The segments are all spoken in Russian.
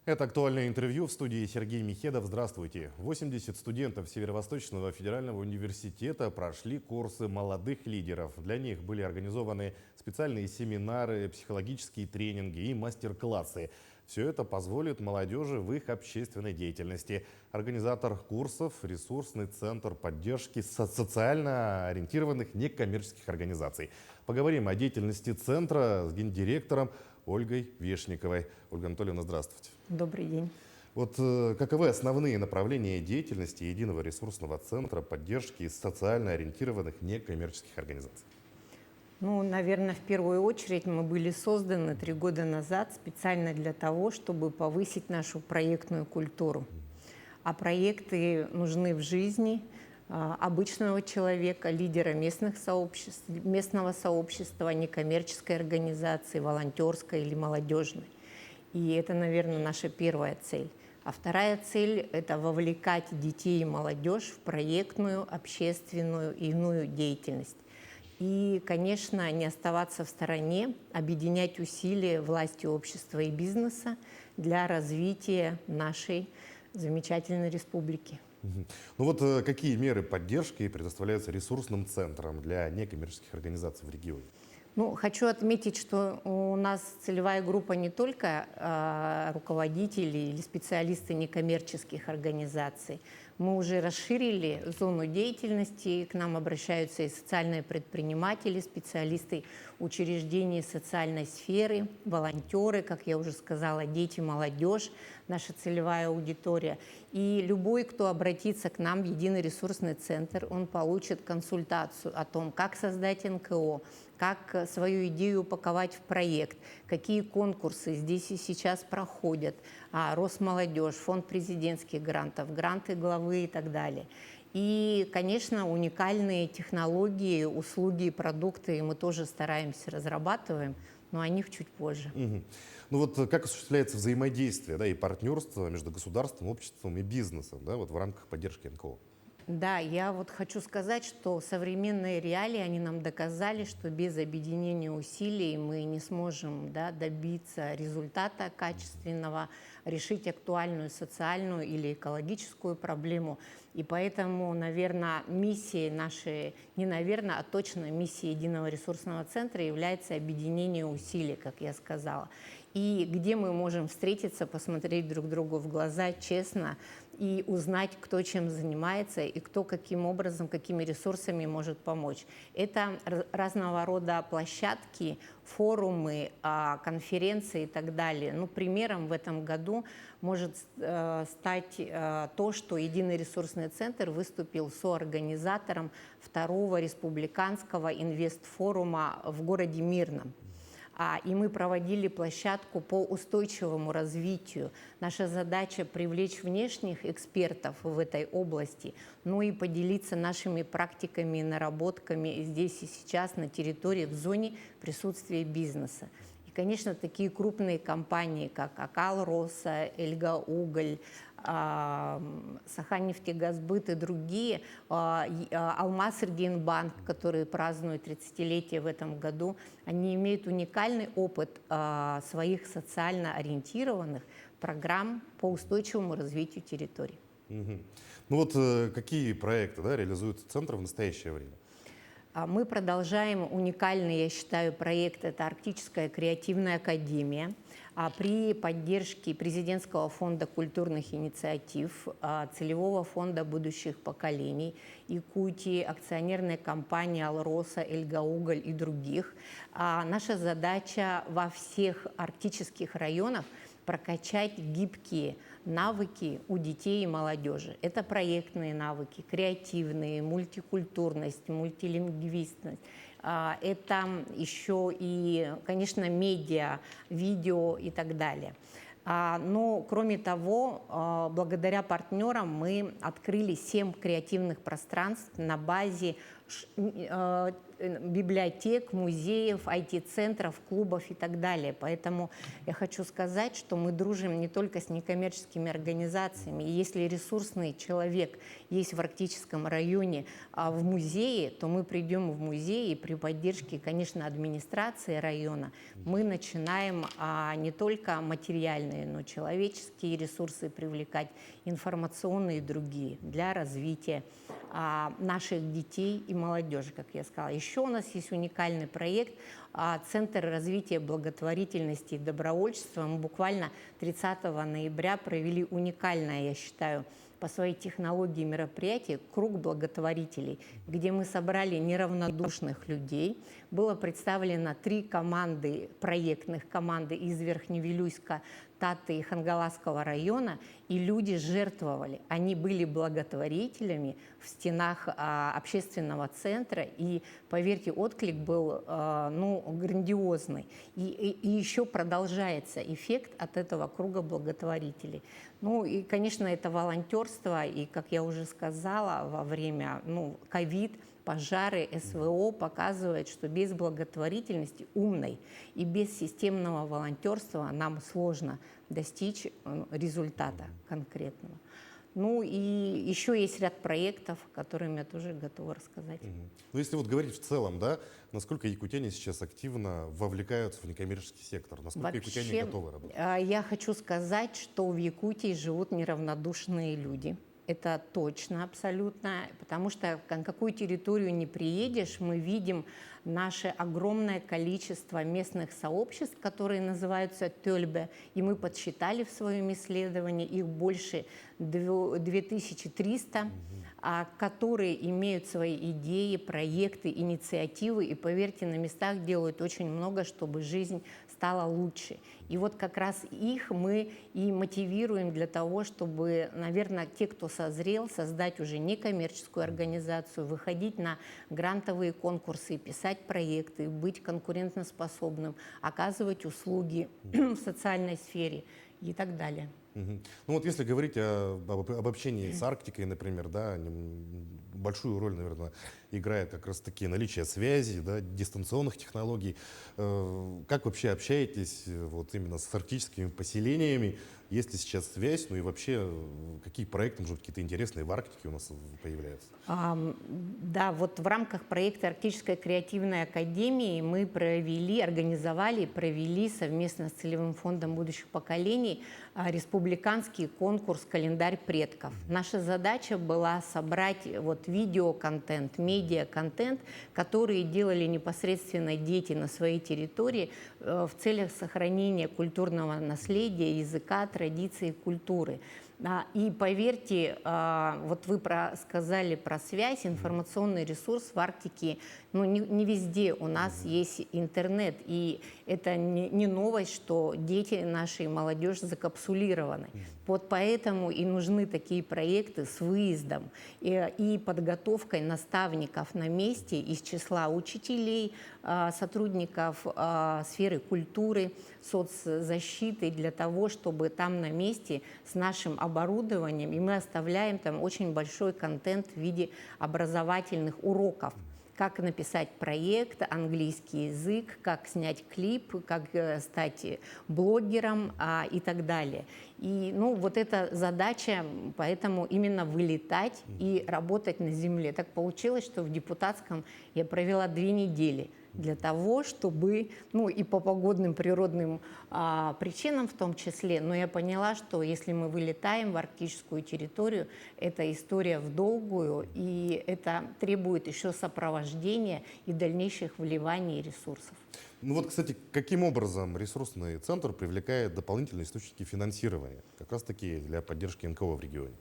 Это актуальное интервью в студии Сергей Михедов. Здравствуйте. 80 студентов Северо-Восточного федерального университета прошли курсы молодых лидеров. Для них были организованы специальные семинары, психологические тренинги и мастер-классы. Все это позволит молодежи в их общественной деятельности. Организатор курсов – ресурсный центр поддержки социально ориентированных некоммерческих организаций. Поговорим о деятельности центра с гендиректором Ольгой Вешниковой. Ольга Анатольевна, здравствуйте. Добрый день. Вот каковы основные направления деятельности единого ресурсного центра поддержки социально ориентированных некоммерческих организаций? Наверное, в первую очередь мы были созданы 3 года назад специально для того, чтобы повысить нашу проектную культуру. А проекты нужны в жизни обычного человека, лидера местного сообщества, некоммерческой организации, волонтерской или молодежной. И это, наверное, наша первая цель. А вторая цель – это вовлекать детей и молодежь в проектную, общественную и иную деятельность. И, конечно, не оставаться в стороне, объединять усилия власти, общества и бизнеса для развития нашей замечательной республики. Какие меры поддержки предоставляются ресурсным центрам для некоммерческих организаций в регионе? Хочу отметить, что у нас целевая группа не только руководители или специалисты некоммерческих организаций. Мы уже расширили зону деятельности, к нам обращаются и социальные предприниматели, специалисты учреждений социальной сферы, волонтеры, как я уже сказала, дети, молодежь, наша целевая аудитория. И любой, кто обратится к нам в единый ресурсный центр, он получит консультацию о том, как создать НКО, как свою идею упаковать в проект, какие конкурсы здесь и сейчас проходят, Росмолодежь, фонд президентских грантов, гранты главы и так далее. И, конечно, уникальные технологии, услуги и продукты мы тоже стараемся разрабатываем, но о них чуть позже. Как осуществляется взаимодействие, и партнерство между государством, обществом и бизнесом в рамках поддержки НКО? Да, я хочу сказать, что современные реалии, они нам доказали, что без объединения усилий мы не сможем добиться результата качественного, решить актуальную социальную или экологическую проблему. И поэтому, наверное, миссией нашей, точно миссией единого ресурсного центра является объединение усилий, как я сказала. И где мы можем встретиться, посмотреть друг другу в глаза честно и узнать, кто чем занимается и кто каким образом, какими ресурсами может помочь. Это разного рода площадки, форумы, конференции и так далее. Примером в этом году может стать то, что Единый ресурсный центр выступил соорганизатором 2-го республиканского инвестфорума в городе Мирном. И мы проводили площадку по устойчивому развитию. Наша задача – привлечь внешних экспертов в этой области, и поделиться нашими практиками и наработками здесь и сейчас на территории, в зоне присутствия бизнеса. И, конечно, такие крупные компании, как Акал Роса, Эльга Уголь, Саханнефтегазбыт и другие, Алмаз-Регионбанк, который празднует 30-летие в этом году, они имеют уникальный опыт своих социально ориентированных программ по устойчивому развитию территорий. Какие проекты реализуется центр в настоящее время? Мы продолжаем уникальный, я считаю, проект. Это Арктическая креативная академия. При поддержке Президентского фонда культурных инициатив, Целевого фонда будущих поколений, Якутии, акционерной компании «Алроса», «Эльгауголь» и других. Наша задача во всех арктических районах прокачать гибкие навыки у детей и молодежи. Это проектные навыки, креативные, мультикультурность, мультилингвистность. Это еще и, конечно, медиа, видео и так далее. Но, кроме того, благодаря партнерам мы открыли 7 креативных пространств на базе библиотек, музеев, IT-центров, клубов и так далее. Поэтому я хочу сказать, что мы дружим не только с некоммерческими организациями. И если ресурсный человек есть в Арктическом районе, в музее, то мы придем в музей и при поддержке, конечно, администрации района мы начинаем не только материальные, но и человеческие ресурсы привлекать, информационные и другие для развития наших детей и молодежи, как я сказала. Еще у нас есть уникальный проект Центр развития благотворительности и добровольчества. Мы буквально 30 ноября провели уникальное, я считаю, по своей технологии мероприятие «Круг благотворителей», где мы собрали неравнодушных людей. Было представлено 3 команды, проектных команды из Верхневилюйска, Таты и Хангаласского района, и люди жертвовали. Они были благотворителями в стенах общественного центра, и, поверьте, отклик был грандиозный. И еще продолжается эффект от этого круга благотворителей. Ну и, конечно, это волонтерство, и, как я уже сказала, во время ковид, пожары, СВО показывают, что без благотворительности умной и без системного волонтерства нам сложно достичь результата конкретного. Ну и еще есть ряд проектов, о которых я тоже готова рассказать. Ну, если вот говорить в целом, да, насколько якутяне сейчас активно вовлекаются в некоммерческий сектор? Насколько якутяне готовы работать? Я хочу сказать, что в Якутии живут неравнодушные люди. Это точно, абсолютно, потому что на какую территорию не приедешь, мы видим наше огромное количество местных сообществ, которые называются тёльбе, и мы подсчитали в своем исследовании, их больше 2300, которые имеют свои идеи, проекты, инициативы, и, поверьте, на местах делают очень много, чтобы жизнь стала лучше. И вот как раз их мы и мотивируем для того, чтобы, наверное, те, кто созрел, создать уже некоммерческую организацию, выходить на грантовые конкурсы, писать проекты, быть конкурентоспособным, оказывать услуги в социальной сфере и так далее. Ну вот если говорить об общении с Арктикой, например, да, большую роль, наверное, играет как раз-таки наличие связи, да, дистанционных технологий. Как вообще общаетесь вот именно с арктическими поселениями? Есть ли сейчас связь? Ну и вообще, какие проекты, может быть, какие-то интересные в Арктике у нас появляются? Да, вот в рамках проекта Арктической креативной академии мы организовали и провели совместно с Целевым фондом будущих поколений республиканский конкурс «Календарь предков». Наша задача была собрать вот видеоконтент, медиаконтент, которые делали непосредственно дети на своей территории в целях сохранения культурного наследия, языка, традиций и культуры. И поверьте, вот вы сказали про связь, информационный ресурс в Арктике, не везде у нас есть интернет, и это не новость, что дети наши, молодежь закапсулированы. Вот поэтому и нужны такие проекты с выездом и подготовкой наставников на месте из числа учителей, сотрудников сферы культуры, соцзащиты, для того, чтобы там на месте с нашим оборудованием, и мы оставляем там очень большой контент в виде образовательных уроков. Как написать проект, английский язык, как снять клип, как стать блогером и так далее. И вот эта задача, поэтому именно вылетать и работать на земле. Так получилось, что в депутатском я провела 2 недели для того, чтобы, и по погодным природным причинам в том числе, но я поняла, что если мы вылетаем в арктическую территорию, это история в долгую, и это требует еще сопровождения и дальнейших вливаний ресурсов. Ну вот, кстати, каким образом ресурсный центр привлекает дополнительные источники финансирования, как раз-таки для поддержки НКО в регионе?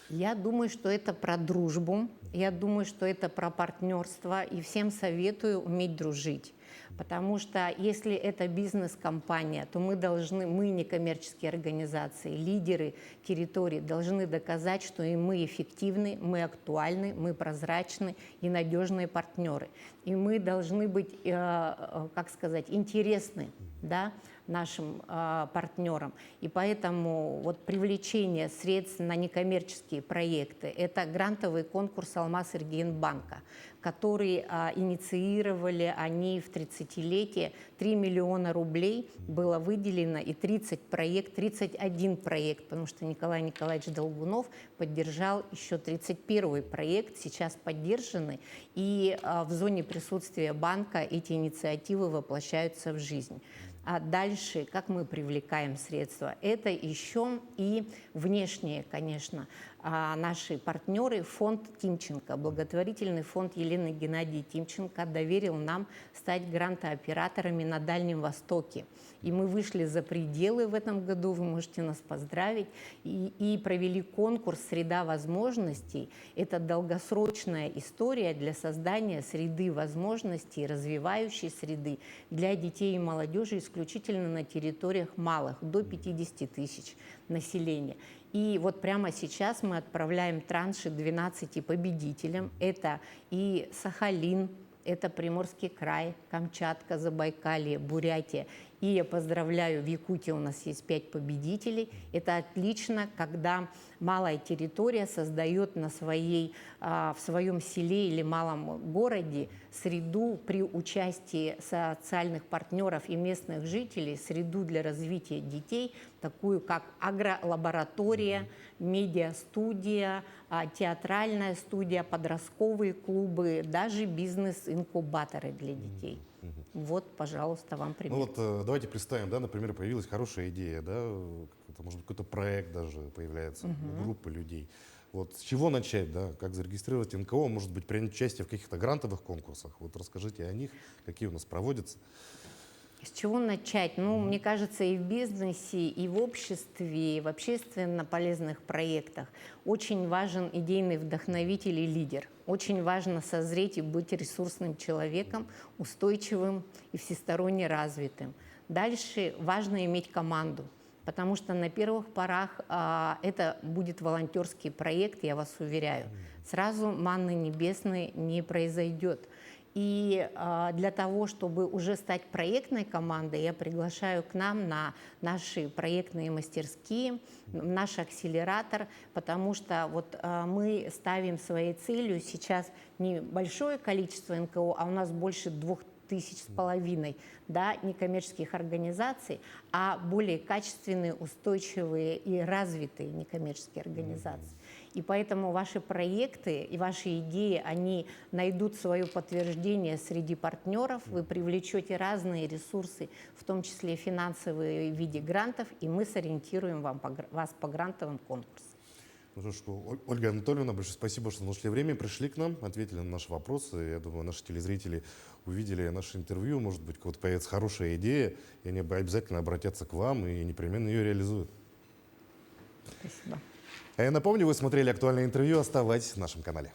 Я думаю, что это про дружбу, я думаю, что это про партнерство, и всем советую уметь дружить. Потому что если это бизнес-компания, то мы, некоммерческие организации, лидеры территории, должны доказать, что и мы эффективны, мы актуальны, мы прозрачны и надежные партнеры. И мы должны быть, интересны, да, нашим партнерам. И поэтому вот привлечение средств на некоммерческие проекты – это грантовый конкурс Алмаз-Эргейн-банка, который инициировали они в 30-летие. 3 миллиона рублей было выделено, и 31 проект, потому что Николай Николаевич Долгунов поддержал еще 31 проект, сейчас поддержаны, и в зоне присутствия банка эти инициативы воплощаются в жизнь. А дальше, как мы привлекаем средства, это еще и внешние, конечно, наши партнеры. Фонд Тимченко, благотворительный фонд Елены Геннадий Тимченко доверил нам стать грантооператорами на Дальнем Востоке. И мы вышли за пределы в этом году, вы можете нас поздравить, и провели конкурс «Среда возможностей». Это долгосрочная история для создания среды возможностей, развивающей среды для детей и молодежи исключительно на территориях малых, до 50 тысяч населения. И вот прямо сейчас мы отправляем транши 12 победителям. Это и Сахалин, это Приморский край, Камчатка, Забайкалье, Бурятия. И я поздравляю, в Якутии у нас есть 5 победителей. Это отлично, когда малая территория создает в своем селе или малом городе среду при участии социальных партнеров и местных жителей, среду для развития детей, такую как агролаборатория, медиастудия, театральная студия, подростковые клубы, даже бизнес-инкубаторы для детей. Вот, пожалуйста, вам пример. Ну вот давайте представим, да, например, появилась хорошая идея, да, может быть, какой-то проект даже появляется, группа людей. Вот с чего начать, да, как зарегистрировать НКО, может быть, принять участие в каких-то грантовых конкурсах? Вот расскажите о них, какие у нас проводятся. С чего начать? Ну, мне кажется, и в бизнесе, и в обществе, и в общественно полезных проектах очень важен идейный вдохновитель и лидер. Очень важно созреть и быть ресурсным человеком, устойчивым и всесторонне развитым. Дальше важно иметь команду, потому что на первых порах это будет волонтерский проект, я вас уверяю. Сразу манны небесной не произойдет. И для того, чтобы уже стать проектной командой, я приглашаю к нам на наши проектные мастерские, наш акселератор, потому что вот мы ставим своей целью сейчас не большое количество НКО, а у нас больше 2500, да, некоммерческих организаций, а более качественные, устойчивые и развитые некоммерческие организации. И поэтому ваши проекты и ваши идеи, они найдут свое подтверждение среди партнеров, вы привлечете разные ресурсы, в том числе финансовые в виде грантов, и мы сориентируем вас по грантовым конкурсам. Ну что, Ольга Анатольевна, большое спасибо, что нашли время, пришли к нам, ответили на наши вопросы. Я думаю, наши телезрители увидели наше интервью, может быть, у кого-то появится хорошая идея, и они обязательно обратятся к вам и непременно ее реализуют. Спасибо. А я напомню, вы смотрели актуальное интервью. Оставайтесь в нашем канале.